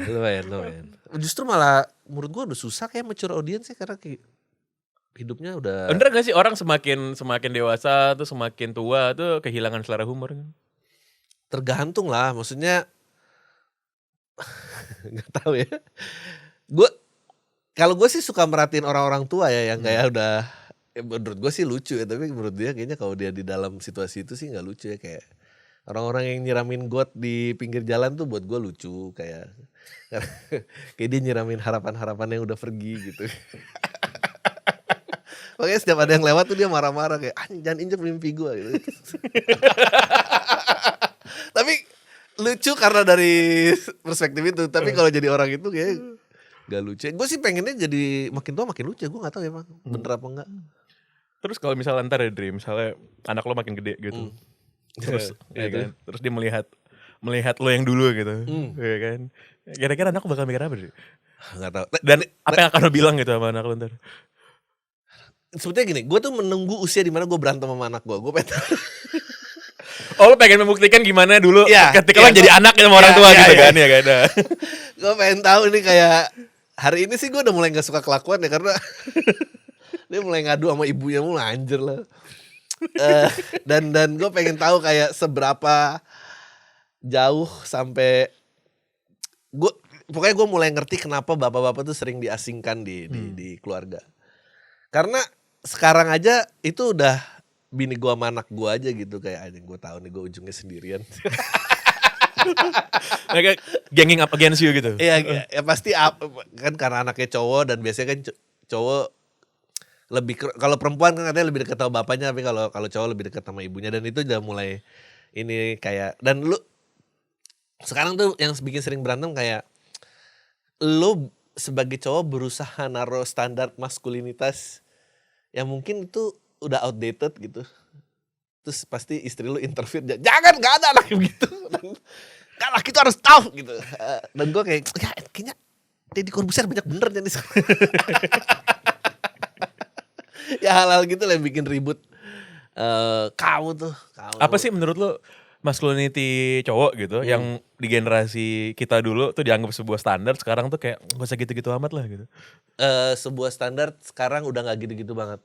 lumayan. Justru malah menurut gue udah susah kayak mature audience ya karena kayak hidupnya udah. Bener gak sih orang semakin dewasa tuh semakin tua tuh kehilangan selera humor kan? Tergantung lah, maksudnya nggak tahu ya. Kalau gue sih suka merhatiin orang-orang tua ya yang kayak udah. Menurut gue sih lucu ya, tapi menurut dia kayaknya kalau dia di dalam situasi itu sih nggak lucu ya, kayak orang-orang yang nyiramin got di pinggir jalan tuh buat gue lucu kayak dia nyiramin harapan-harapan yang udah pergi gitu. Makanya setiap ada yang lewat tuh dia marah-marah kayak jangan injek mimpi gue gitu. Tapi lucu karena dari perspektif itu, tapi kalau jadi orang itu kayak gak lucu. Gue sih pengennya jadi makin tua makin lucu, gue gak tahu ya bang bener apa enggak. Terus kalau misalnya ntar ya Dri, misalnya anak lo makin gede gitu, terus ya kan, terus dia melihat lo yang dulu gitu, ya kan, kira-kira anak lo bakal mikir apa Dri? Nggak tahu. Dan apa yang akan lo bilang gitu sama anak lo ntar? Sebetulnya gini, gue tuh menunggu usia di mana gue berantem sama anak gue pengen. Oh lo pengen membuktikan gimana dulu ya, ketika lo jadi anak sama orang tua gitu kan, ya kan? Gue pengen tahu ini kayak hari ini sih gue udah mulai nggak suka kelakuan ya karena dia mulai ngadu sama ibunya mulai anjir lah. Dan gue pengen tahu kayak seberapa jauh sampai pokoknya gue mulai ngerti kenapa bapak-bapak tuh sering diasingkan di keluarga. Karena sekarang aja itu udah bini gue sama anak gue aja gitu kayak anjing gue tahu nih gue ujungnya sendirian. Mereka ganging up against you gitu. Iya, ya pasti kan karena anaknya cowok dan biasanya kan cowok lebih kalau perempuan kan katanya lebih dekat sama bapaknya, tapi kalau cowok lebih dekat sama ibunya, dan itu udah mulai ini kayak, dan lu sekarang tuh yang bikin sering berantem kayak lu sebagai cowok berusaha naruh standar maskulinitas yang mungkin itu udah outdated gitu. Terus pasti istri lu interview, jangan gak ada anak begitu. Kan laki itu harus tahu gitu. Dan gue kayak ya kayaknya Deddy Corbuzier banyak bener nih. Ya hal-hal gitu lah yang bikin ribut. Kamu tuh. Apa sih menurut lo masculinity cowok gitu yang di generasi kita dulu tuh dianggap sebuah standar, sekarang tuh kayak gak usah gitu-gitu amat lah gitu. Sebuah standar sekarang udah gak gitu-gitu banget.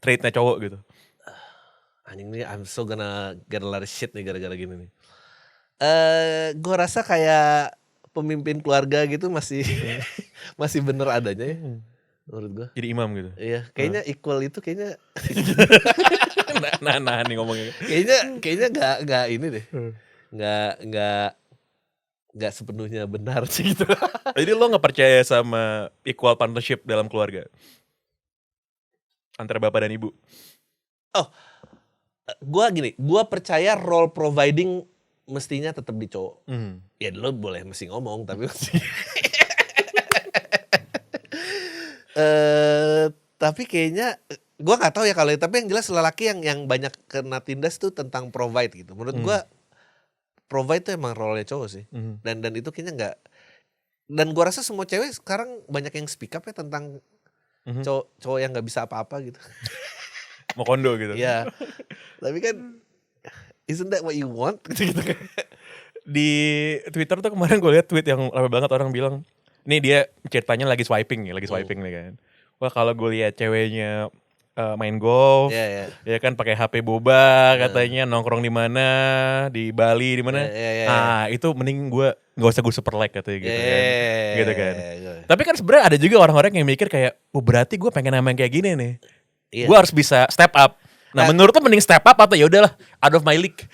Traitnya cowok gitu. Anjing nih I'm so gonna get a lot of shit nih gara-gara gini nih. Gue rasa kayak pemimpin keluarga gitu masih bener adanya ya. Menurut gue. Jadi imam gitu. Iya, kayaknya equal itu kayaknya. nah nih ngomongnya. Kayaknya nggak ini deh. Nggak sepenuhnya benar sih gitu. Jadi lo nggak percaya sama equal partnership dalam keluarga antara bapak dan ibu? Oh, gue percaya role providing mestinya tetap di cowok. Ya lo boleh mesti ngomong tapi tapi kayaknya gue nggak tahu ya kalau, tapi yang jelas lelaki yang banyak kena tindas tuh tentang provide gitu. Menurut gue provide tuh emang role-nya cowok sih. Dan itu kayaknya nggak. Dan gue rasa semua cewek sekarang banyak yang speak up ya tentang cowok yang nggak bisa apa-apa gitu. Mau kondo gitu. Ya, tapi kan isn't that what you want gitu kan. Di Twitter tuh kemarin gue lihat tweet yang rame banget, orang bilang, nih dia ceritanya lagi swiping nih kan. Wah kalau gue lihat ceweknya main golf, ya kan pakai HP boba, katanya nongkrong di mana, di Bali di mana. Nah itu mending gue nggak usah gue super like katanya gitu kan. Tapi kan sebenarnya ada juga orang-orang yang mikir kayak, oh berarti gue pengen nama yang kayak gini nih. Gue harus bisa step up. Nah menurut lo mending step up atau ya udahlah out of my league?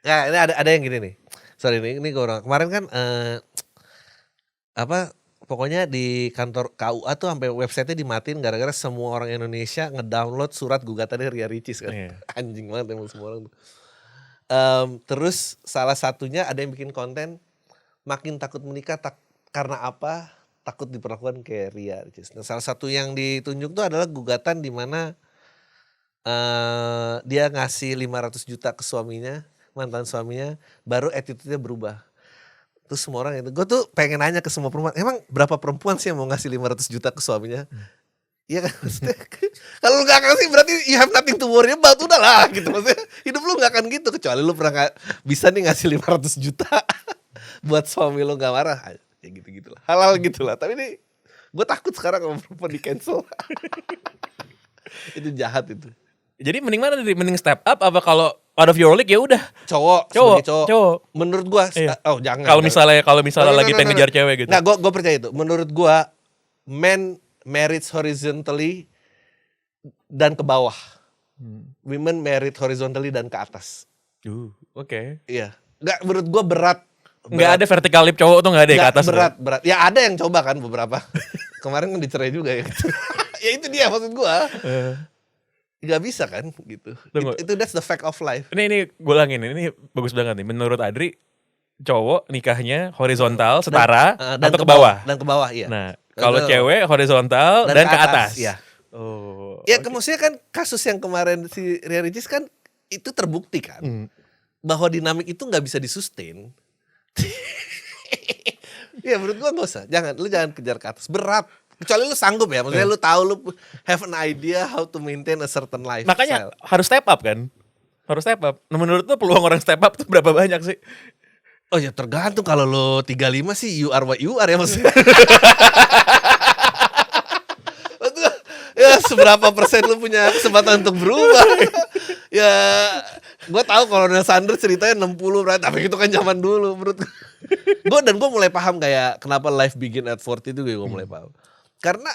Nah ini ada yang gini nih. Sorry ini gue orang kemarin kan pokoknya di kantor KUA tuh sampai websitenya dimatiin gara-gara semua orang Indonesia ngedownload surat gugatannya Ria Ricis kan. Anjing banget emang semua orang tuh. Terus salah satunya ada yang bikin konten makin takut menikah karena apa? Takut diperlakukan kayak Ria Ricis. Nah, salah satu yang ditunjuk tuh adalah gugatan di mana dia ngasih 500 juta ke suaminya, mantan suaminya, baru attitude-nya berubah. Terus semua orang itu, gue tuh pengen nanya ke semua perempuan, emang berapa perempuan sih yang mau ngasih 500 juta ke suaminya? Iya kan, maksudnya kalau lu gak kasih berarti you have nothing to worry about, udah lah gitu. Maksudnya hidup lu gak akan gitu, kecuali lu pernah bisa nih ngasih 500 juta buat suami lu gak marah. Ya gitu-gitu lah, halal gitu lah. Tapi ini gue takut sekarang kalau perempuan di cancel. Itu jahat itu. Jadi mending mana nih? Mending step up apa kalau out of your league ya udah Cowok. Menurut gua jangan. Kalau misalnya lagi pengen ngejar cewek gitu. Nah, gua percaya itu. Menurut gua men married horizontally dan ke bawah. Women married horizontally dan ke atas. Oke. Iya. Enggak, menurut gua berat. Nggak ada vertical lip cowok tuh nggak ada ke atas. Berat. Ya ada yang coba kan beberapa. Kemarin kan dicerai juga ya. Ya itu dia maksud gua. Gak bisa kan gitu. Itu that's the fact of life. Ini gue ulangin, ini bagus banget nih. Menurut Adri, cowok nikahnya horizontal setara dan atau ke bawah? Dan ke bawah, iya. Nah, kalau cewek horizontal dan ke atas. Iya. Oh. Ya, maksudnya kan kasus yang kemarin si Ria Ricis kan itu terbukti kan. Bahwa dinamik itu gak bisa disustain. Ya menurut gua gak usah. Lu jangan kejar ke atas. Berat. Kecuali lu sanggup ya, maksudnya lu tahu lu have an idea how to maintain a certain life. Makanya harus step up kan? Harus step up. Nah, menurut lu peluang orang step up tuh berapa banyak sih? Oh ya tergantung, kalau lu 35 sih you are what you are ya maksudnya. Ya seberapa persen lu punya kesempatan untuk berubah. Ya gue tahu kalau Sandra ceritanya 60 berarti, tapi itu kan zaman dulu menurut gue. Dan gue mulai paham kayak kenapa life begin at 40 itu gue mulai paham. Karena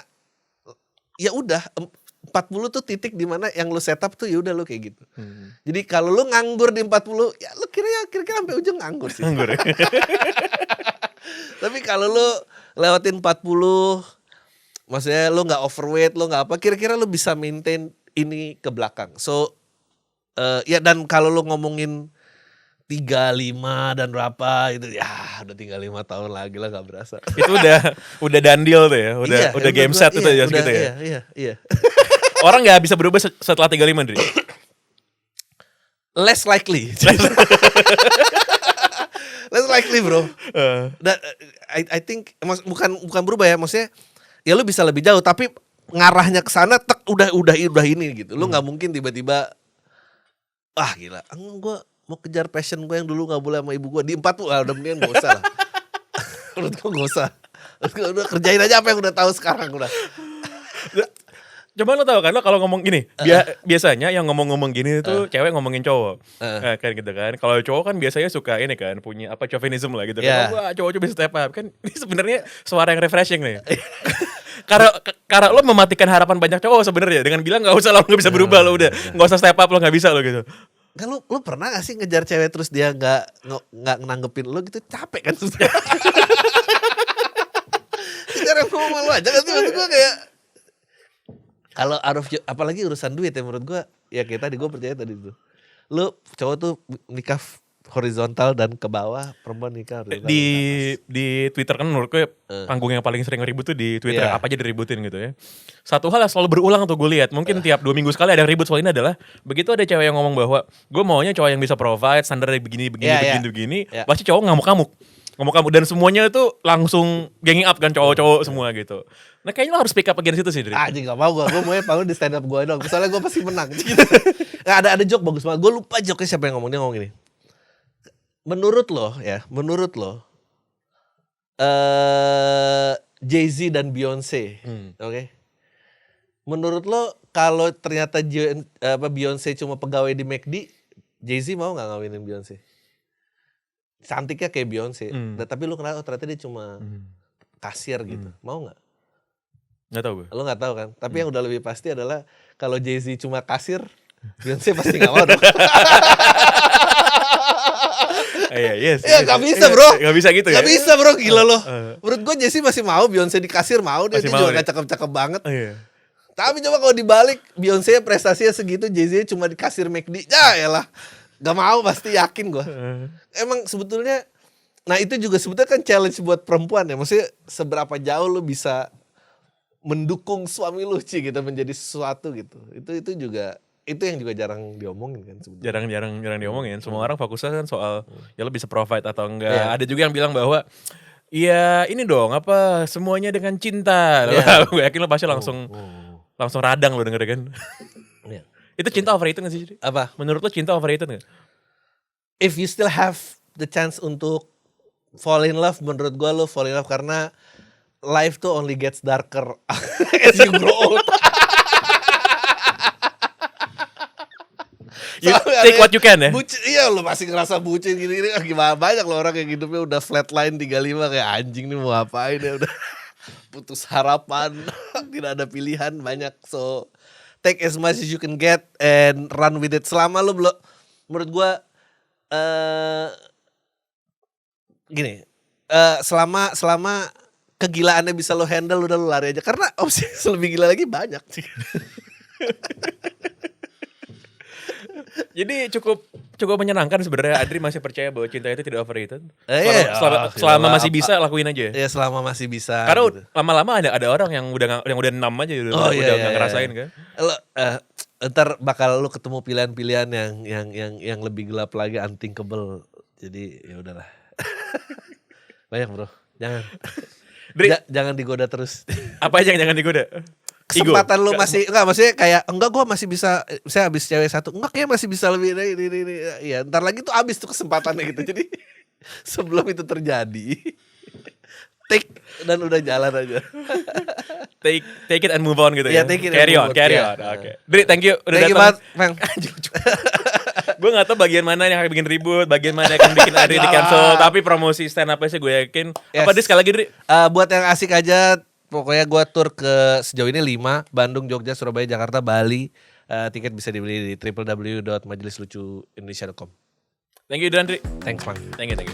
ya udah 40 tuh titik di mana yang lu setup tuh ya udah lu kayak gitu. Jadi kalau lu nganggur di 40, ya lu kira-kira sampai ujung nganggur sih. Nganggur ya? Tapi kalau lu lewatin 40, maksudnya lu nggak overweight, lu nggak apa, kira-kira lu bisa maintain ini ke belakang. So ya, dan kalau lu ngomongin 35 dan berapa itu ya udah tinggal 5 tahun lagi lah, gak berasa. Itu udah done deal tuh ya. Udah game set itu ya gitu ya. Iya. Orang enggak bisa berubah setelah 35, Dri. Less likely. Less likely, bro. I think bukan berubah ya, maksudnya ya lu bisa lebih jauh tapi ngarahnya ke sana udah ini gitu. Lu enggak mungkin tiba-tiba gila, gue mau kejar passion gue yang dulu gak boleh sama ibu gue di 40, udah mendingan gak usah lah. Menurut gue gak usah. Udah kerjain aja apa yang udah tahu sekarang udah. Coba lo tau kan, lo kalau ngomong gini, biasanya yang ngomong-ngomong gini tuh cewek ngomongin cowok. Kan gitu kan. Kalau cowok kan biasanya suka ini kan, punya apa chauvinism lah gitu kan. Wah, cowok bisa step up. Kan ini sebenarnya suara yang refreshing nih. Karena lo mematikan harapan banyak cowok sebenarnya dengan bilang gak usah, lo gak bisa berubah, lo udah gak usah step up, lo gak bisa lo gitu. Kan lu pernah gak sih ngejar cewek terus dia gak nanggepin lu gitu, capek kan susah. Sekarang ngomong malu aja kan sih, maksud gue kayak kalau apalagi urusan duit ya menurut gue, ya kayak tadi gue percaya tadi tuh. Lu cowok tuh nikah horizontal dan ke bawah, perempuan nikah horizontal di Twitter kan menurut gue panggung yang paling sering ribut tuh di Twitter, apa aja diributin gitu ya. Satu hal yang selalu berulang tuh gue lihat, mungkin tiap 2 minggu sekali ada yang ribut soal ini adalah begitu ada cewek yang ngomong bahwa gue maunya cowok yang bisa provide, standarnya begini, pasti cowok ngamuk-ngamuk dan semuanya itu langsung ganging up kan, cowok-cowok semua gitu. Nah kayaknya lo harus pick up against itu sih, Dri. Anjing gak mau gue maunya panggung di stand up gue dong, soalnya gue pasti menang gitu. Nah, ada joke bagus banget, gue lupa joke-nya siapa yang ngomong, dia ngomong gini. Menurut lo Jay-Z dan Beyonce, oke? Menurut lo kalau ternyata Beyonce cuma pegawai di McD, Jay-Z mau nggak ngawinin Beyonce? Cantiknya kayak Beyonce, tapi lo kenal ternyata dia cuma kasir gitu, mau nggak? Nggak tahu gue. Lo nggak tahu kan? Tapi yang udah lebih pasti adalah kalau Jay-Z cuma kasir, Beyonce pasti nggak mau dong. Gak bisa bro. Gak bisa gitu ya. Gak bisa bro, gila lo. Menurut gue Jesse masih mau, Beyonce di kasir mau, dia juga gak cakep-cakep banget. Tapi coba kalau dibalik, Beyonce prestasinya segitu, Jay-Z cuma di kasir McD, ya elah. Gak mau pasti, yakin gue. Emang sebetulnya, nah itu juga sebetulnya kan challenge buat perempuan ya. Maksudnya seberapa jauh lo bisa mendukung suami lo gitu menjadi sesuatu gitu. Itu juga itu yang juga jarang diomongin kan sebenarnya. jarang diomongin. Semua orang fokusnya kan soal ya lo bisa provide atau enggak. Iya. Ada juga yang bilang bahwa iya ini dong apa semuanya dengan cinta. Iya. Gue yakin lo pasti langsung radang lo denger kan. Iya. Itu cinta overrated gak sih? Jadi? Apa? Menurut lo cinta overrated gak? If you still have the chance untuk fall in love, menurut gue lo fall in love karena life tuh only gets darker as you grow old. You take what you can ya? Bucin, iya lo masih ngerasa bucin gini-gini. Gimana banyak lo orang yang hidupnya udah flatline 35 kayak anjing nih mau ngapain ya udah putus harapan, tidak ada pilihan banyak. So take as much as you can get and run with it. Selama lo belum, menurut gua gini, selama kegilaannya bisa lo handle udah lo lari aja karena opsi lebih gila lagi banyak sih. Jadi cukup menyenangkan sebenarnya Adri masih percaya bahwa cinta itu tidak overrated. Iya. Selama masih bisa lakuin aja. Ya selama masih bisa. Karena gitu. lama-lama ada orang yang udah 6 aja udah nggak ngerasain kan. Lo ntar bakal lu ketemu pilihan-pilihan yang lebih gelap lagi, unthinkable. Jadi ya udahlah. Banyak bro, jangan. Dri, Jangan digoda terus. apa aja yang jangan digoda? Kesempatan lu masih enggak, maksudnya kayak enggak gua masih bisa, saya habis cewek satu, enggak kayak masih bisa lebih ini. Ya ntar lagi tuh habis tuh kesempatannya gitu. Jadi sebelum itu terjadi, take dan udah jalan aja. Take it and move on gitu Iya, ya. take it and Carry move on. on. Iya. Oke. Dri, thank you udah Thank you datang. banget, Bang. Gue gak tahu bagian mana yang akan bikin ribut, bagian mana yang akan bikin Adri di cancel. Tapi promosi stand up-nya sih gue yakin. Yes. Apa Dri sekali lagi Dri? Buat yang asik aja, pokoknya gue tur ke sejauh ini 5, Bandung, Jogja, Surabaya, Jakarta, Bali. Tiket bisa dibeli di www.majelislucuindonesia.com. Thank you Dri. Thanks, Bang. Thank you.